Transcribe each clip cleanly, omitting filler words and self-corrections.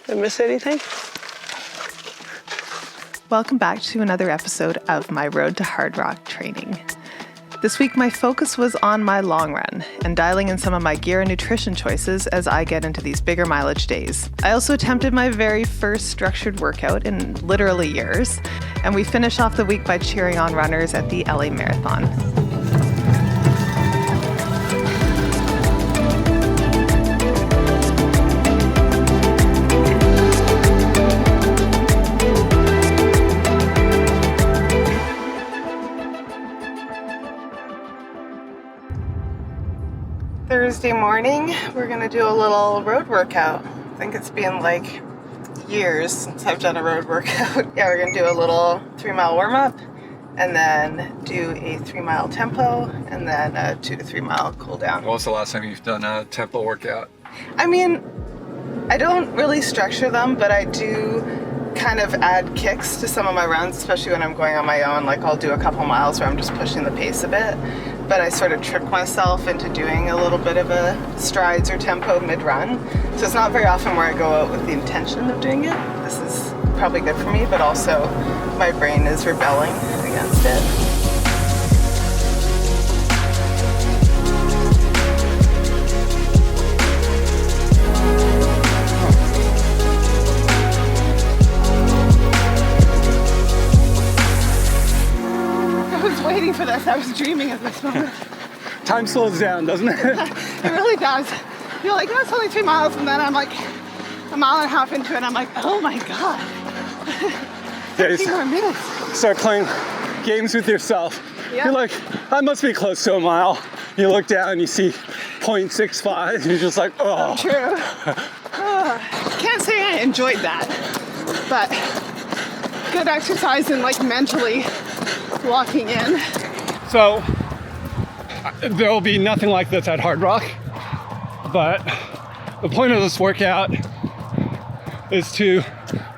Did I miss anything? Welcome back to another episode of my Road to Hardrock training. This week my focus was on my long run and dialing in some of my gear and nutrition choices as I get into these bigger mileage days. I also attempted my very first structured workout in literally years, and we finish off the week by cheering on runners at the LA Marathon. Thursday morning, we're gonna do a little road workout. I think it's been like years since I've done a road workout. Yeah, we're gonna do a little 3-mile warm-up and then do a 3-mile tempo and then a 2 to 3 mile cool down. When was the last time you've done a tempo workout? I mean, I don't really structure them, but I do kind of add kicks to some of my runs, especially when I'm going on my own. Like I'll do a couple miles where I'm just pushing the pace a bit, but I sort of trick myself into doing a little bit of a strides or tempo mid-run. So it's not very often where I go out with the intention of doing it. This is probably good for me, but also my brain is rebelling against it. Waiting for this. I was dreaming of this moment. Time slows down, doesn't it? It really does. You're like, oh, it's only 3 miles, and then I'm like a mile and a half into it, and I'm like, oh my god. Yeah, 15 more minutes. Start playing games with yourself. Yep. You're like, I must be close to a mile. You look down, you see 0.65, and you're just like, oh. True. Can't say I enjoyed that, but good exercise and like mentally walking in. So there will be nothing like this at Hardrock, but the point of this workout is to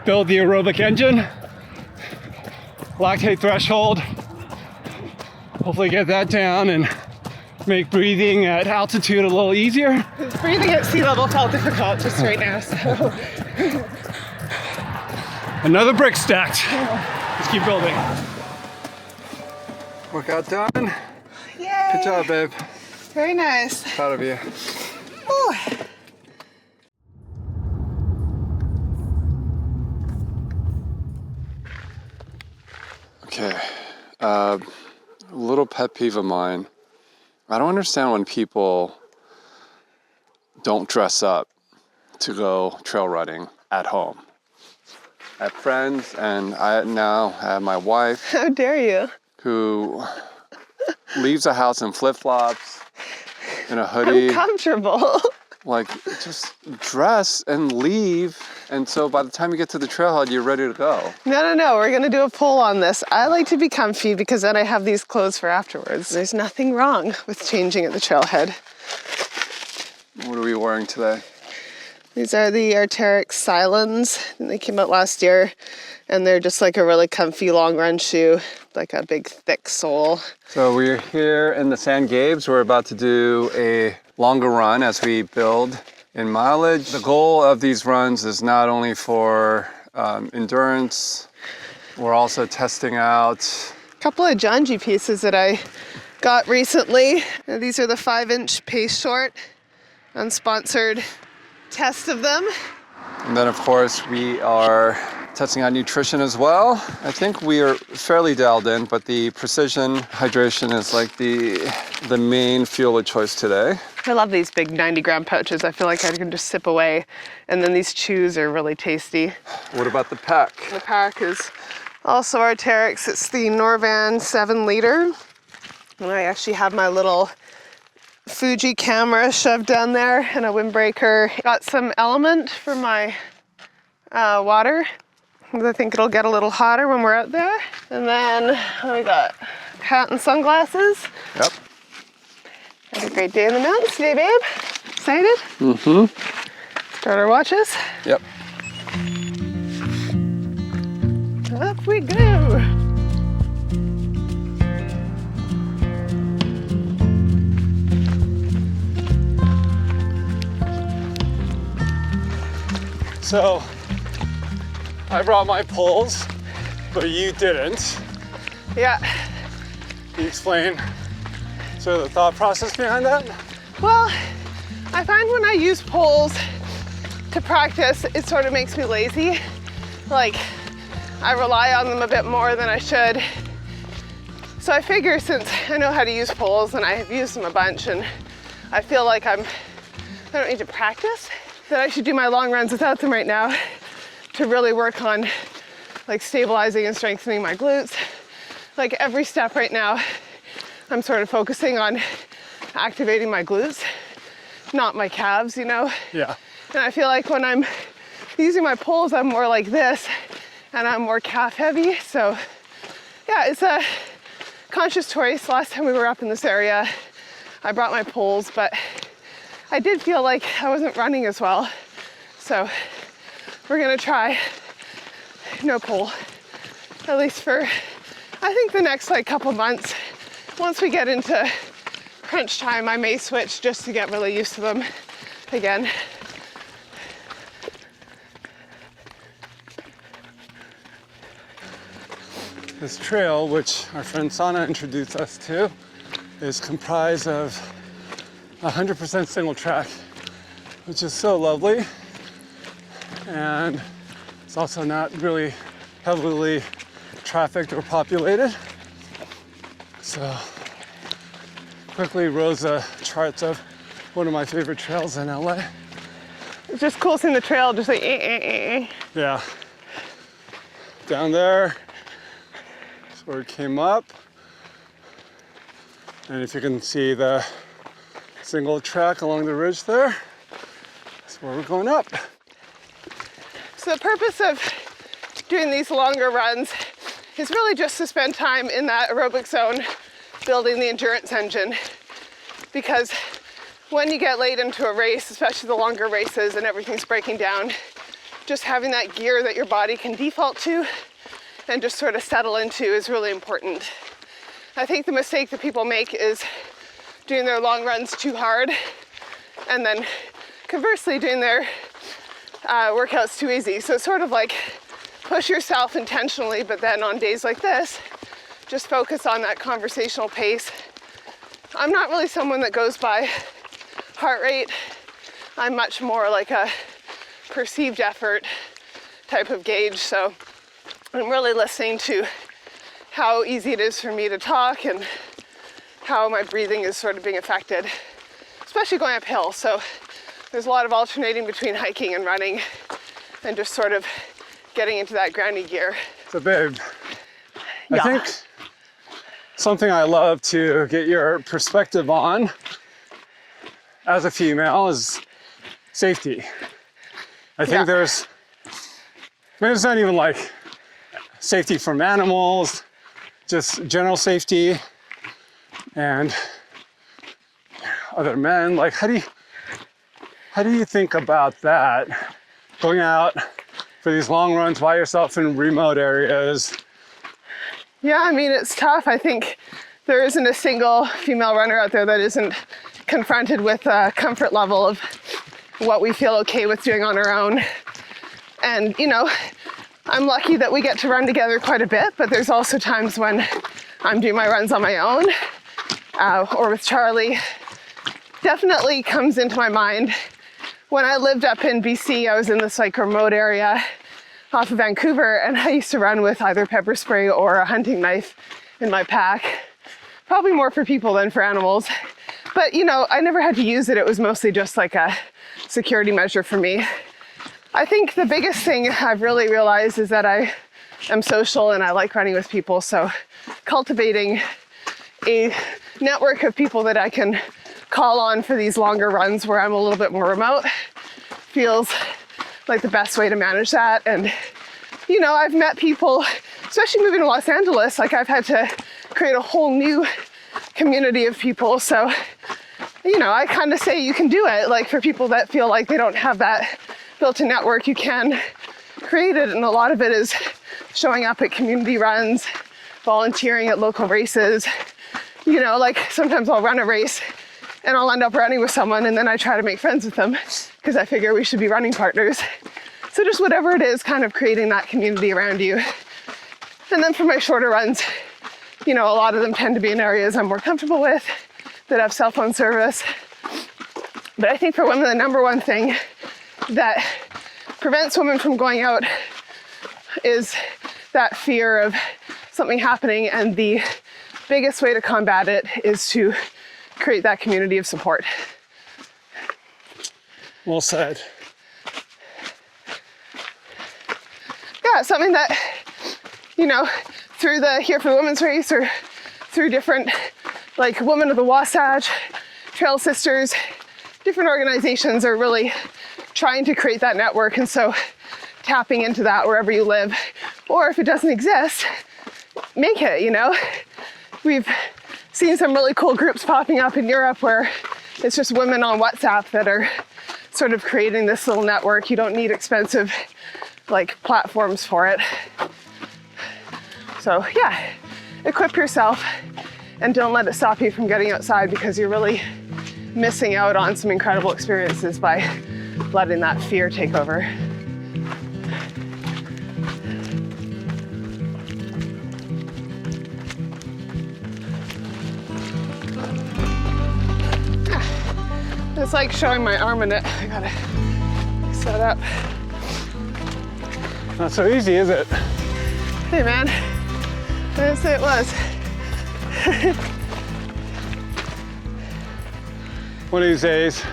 build the aerobic engine, lactate threshold, hopefully get that down and make breathing at altitude a little easier. Breathing at sea level felt difficult just right now, so. Another brick stacked. Let's keep building. Workout done. Yay! Good job, babe. Very nice. Proud of you. Ooh. Okay, a little pet peeve of mine. I don't understand when people don't dress up to go trail running at home. I have friends, and I now have my wife. How dare you? Who leaves the house in flip-flops, in a hoodie. I'm comfortable. Like, just dress and leave. And so by the time you get to the trailhead, you're ready to go. No. We're going to do a poll on this. I like to be comfy because then I have these clothes for afterwards. There's nothing wrong with changing at the trailhead. What are we wearing today? These are the Hardrock Sylans. They came out last year, and they're just like a really comfy long run shoe, like a big thick sole. So we're here in the San Gabes. We're about to do a longer run as we build in mileage. The goal of these runs is not only for endurance, we're also testing out A couple of Janji pieces that I got recently. These are the 5-inch pace short, unsponsored test of them. And then of course we are testing out nutrition as well. I think we are fairly dialed in, but the precision hydration is like the main fuel of choice today. I love these big 90-gram pouches. I feel like I can just sip away. And then these chews are really tasty. What about the pack? The pack is also Hardrock's. It's the Norvan 7-liter. And I actually have my little Fuji camera shoved down there and a windbreaker. Got some Element for my water. I think it'll get a little hotter when we're out there. And then we got hat and sunglasses. Yep. Have a great day in the mountains today, babe. Excited? Mm-hmm. Start our watches. Yep. Up we go. So I brought my poles, but you didn't. Yeah. Can you explain sort of the thought process behind that? Well, I find when I use poles to practice, it sort of makes me lazy. Like, I rely on them a bit more than I should. So I figure since I know how to use poles and I have used them a bunch and I feel like I don't need to practice, that I should do my long runs without them right now to really work on like stabilizing and strengthening my glutes. Like every step right now, I'm sort of focusing on activating my glutes, not my calves, you know? Yeah. And I feel like when I'm using my poles, I'm more like this and I'm more calf heavy. So yeah, it's a conscious choice. Last time we were up in this area, I brought my poles, but I did feel like I wasn't running as well. So we're gonna try no pole, at least for, I think the next like couple months. Once we get into crunch time, I may switch just to get really used to them again. This trail, which our friend Sana introduced us to, is comprised of 100% single track, which is so lovely. And it's also not really heavily trafficked or populated. So quickly rose the charts of one of my favorite trails in LA. It's just cool seeing the trail just like Yeah. Down there, that's where it came up. And if you can see the single track along the ridge there, that's where we're going up. So the purpose of doing these longer runs is really just to spend time in that aerobic zone building the endurance engine. Because when you get late into a race, especially the longer races and everything's breaking down, just having that gear that your body can default to and just sort of settle into is really important. I think the mistake that people make is doing their long runs too hard and then conversely doing their workouts too easy. So it's sort of like push yourself intentionally, but then on days like this, just focus on that conversational pace. I'm not really someone that goes by heart rate. I'm much more like a perceived effort type of gauge. So I'm really listening to how easy it is for me to talk and how my breathing is sort of being affected, especially going uphill. So there's a lot of alternating between hiking and running and just sort of getting into that groundy gear. So babe, Yeah. I think something I love to get your perspective on as a female is safety. I think there's, maybe it's not even like safety from animals, just general safety and other men. Like, how do you think about that? Going out for these long runs by yourself in remote areas. Yeah, I mean, it's tough. I think there isn't a single female runner out there that isn't confronted with a comfort level of what we feel okay with doing on our own. And, you know, I'm lucky that we get to run together quite a bit, but there's also times when I'm doing my runs on my own or with Charlie. Definitely comes into my mind. When I lived up in BC, I was in this like remote area off of Vancouver, and I used to run with either pepper spray or a hunting knife in my pack. Probably more for people than for animals. But you know, I never had to use it. It was mostly just like a security measure for me. I think the biggest thing I've really realized is that I am social and I like running with people. So cultivating a network of people that I can call on for these longer runs where I'm a little bit more remote feels like the best way to manage that. And, you know, I've met people, especially moving to Los Angeles, like I've had to create a whole new community of people. So, you know, I kind of say you can do it. Like for people that feel like they don't have that built-in network, you can create it. And a lot of it is showing up at community runs, volunteering at local races. You know, like sometimes I'll run a race and I'll end up running with someone and then I try to make friends with them because I figure we should be running partners. So just whatever it is, kind of creating that community around you. And then for my shorter runs, you know, a lot of them tend to be in areas I'm more comfortable with, that have cell phone service. But I think for women, the number one thing that prevents women from going out is that fear of something happening, and the biggest way to combat it is to create that community of support. Well said. Yeah, something that, you know, through the Here for the Women's Race, or through different, like Women of the Wasatch, Trail Sisters, different organizations are really trying to create that network. And so tapping into that wherever you live, or if it doesn't exist, make it, you know. We've seen some really cool groups popping up in Europe where it's just women on WhatsApp that are sort of creating this little network. You don't need expensive like platforms for it. So yeah, equip yourself and don't let it stop you from getting outside, because you're really missing out on some incredible experiences by letting that fear take over. It's like showing my arm in it. I gotta set up. Not so easy, is it? Hey man, I didn't say it was. One of these days,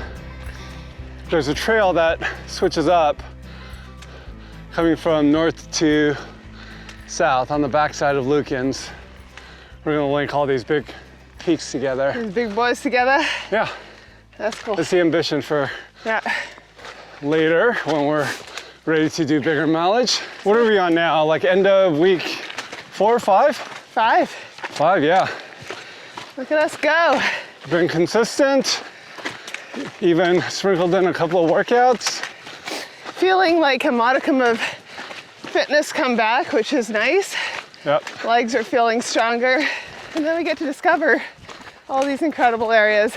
there's a trail that switches up, coming from north to south on the backside of Lukens. We're gonna link all these big peaks together. These big boys together. Yeah, That's cool. that's the ambition for Yeah. later when we're ready to do bigger mileage. What are we on now? Like end of week 4 or 5? 5. 5, yeah. Look at us go. Been consistent, even sprinkled in a couple of workouts. Feeling like a modicum of fitness come back, which is nice. Yep. Legs are feeling stronger. And then we get to discover all these incredible areas.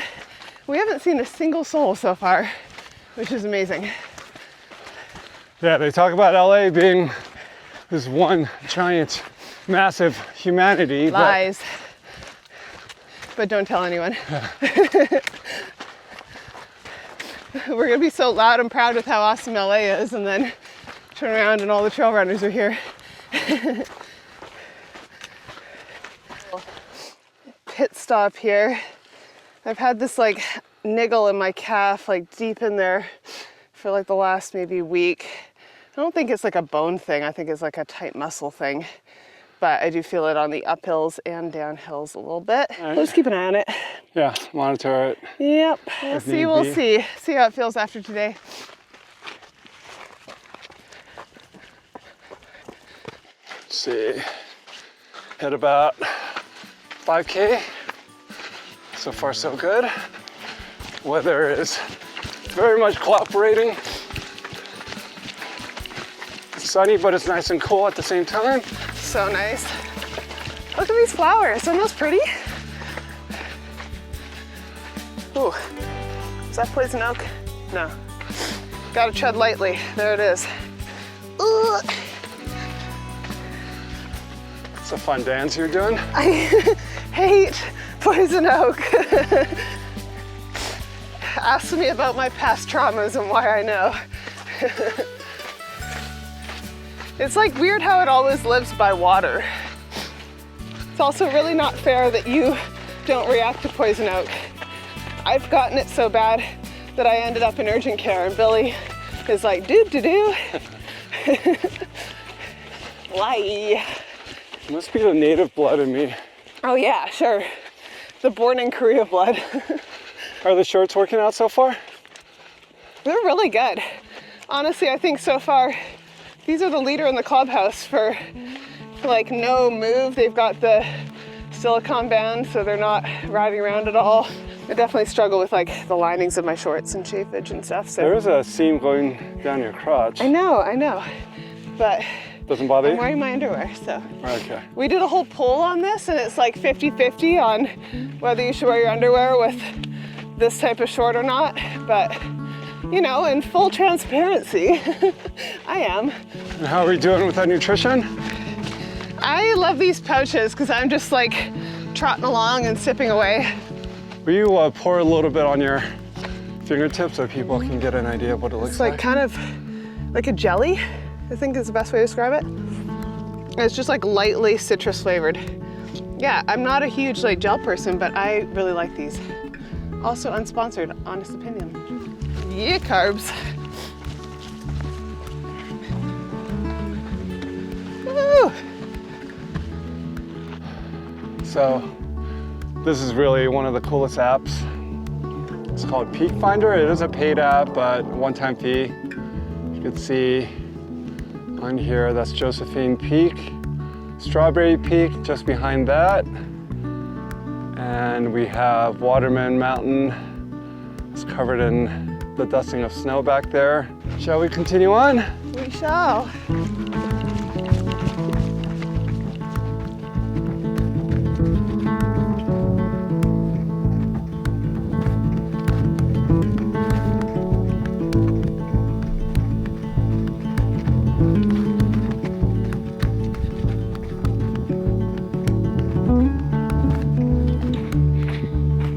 We haven't seen a single soul so far, which is amazing. Yeah, they talk about LA being this one giant, massive humanity. Lies. But don't tell anyone. We're gonna be so loud and proud with how awesome LA is, and then turn around and all the trail runners are here. Pit stop here. I've had this like niggle in my calf, like deep in there for like the last maybe week. I don't think it's like a bone thing. I think it's like a tight muscle thing. But I do feel it on the uphills and downhills a little bit. Right. We'll just keep an eye on it. Yeah, monitor it. Yep, we'll If see, need we'll be. see. See how it feels after today. Let's see, hit about 5K. So far so good. Weather is very much cooperating. It's sunny, but it's nice and cool at the same time. So nice. Look at these flowers, aren't those pretty? Ooh, is that poison oak? No. Gotta tread lightly, there it is. Ooh. It's a fun dance you're doing. I hate poison oak. Ask me about my past traumas and why I know. It's like weird how it always lives by water. It's also really not fair that you don't react to poison oak. I've gotten it so bad that I ended up in urgent care, and Billy is like, doo-doo-doo. Lie. Must be the native blood in me. Oh yeah, sure. The born in Korea blood. Are the shorts working out so far? They're really good. Honestly, I think so far, these are the leader in the clubhouse for like no move. They've got the silicone band, so they're not riding around at all. I definitely struggle with like the linings of my shorts and chafage and stuff. So There is a seam going down your crotch. I know, but Doesn't bother I'm you? wearing my underwear, so. Okay. We did a whole poll on this, and it's like 50-50 on whether you should wear your underwear with this type of short or not, but you know, in full transparency, I am. And how are we doing with our nutrition? I love these pouches because I'm just like trotting along and sipping away. Will you pour a little bit on your fingertips so people can get an idea of what it looks It's like kind of like a jelly, I think is the best way to describe it. And it's just like lightly citrus flavored. Yeah, I'm not a huge like gel person, but I really like these. Also unsponsored, honest opinion. Yeah, carbs. Woo! So this is really one of the coolest apps. It's called Peak Finder. It is a paid app, but one-time fee. You can see on here, that's Josephine Peak, Strawberry Peak just behind that. And we have Waterman Mountain. It's covered in the dusting of snow back there. Shall we continue on? We shall.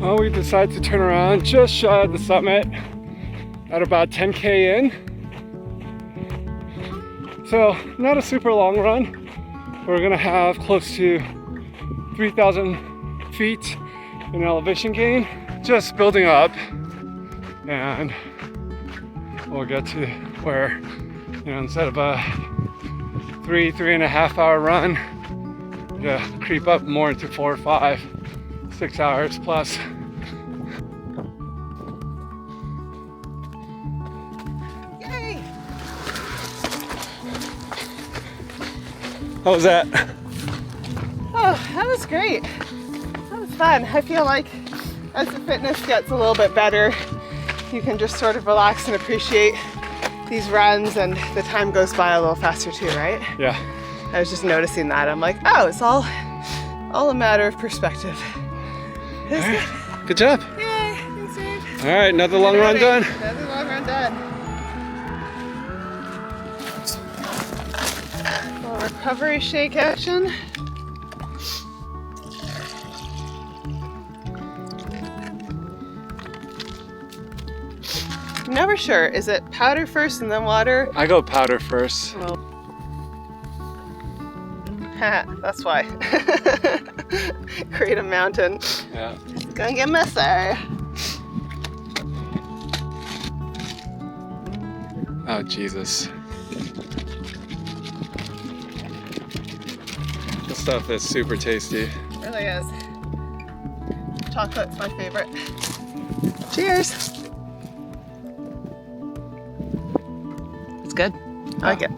Well, we decided to turn around just shy of the summit at about 10K in. So not a super long run. We're gonna have close to 3,000 feet in elevation gain. Just building up, and we'll get to where, you know, instead of a 3.5 hour run, yeah, creep up more into 4 or 5, 6 hours plus. Yay! How was that? Oh, that was great. That was fun. I feel like as the fitness gets a little bit better, you can just sort of relax and appreciate these runs, and the time goes by a little faster too, right? Yeah. I was just noticing that. I'm like, oh, it's all a matter of perspective. It was good. Good job. Yay, thanks, Dave. All right, another long run done. Another long run done. Little recovery shake action. I'm never sure. Is it powder first and then water? I go powder first. Well, that's why. Create a mountain. Yeah. It's gonna get messy. Oh, Jesus. This stuff is super tasty. It really is. Chocolate's my favorite. Cheers. It's good. I like it.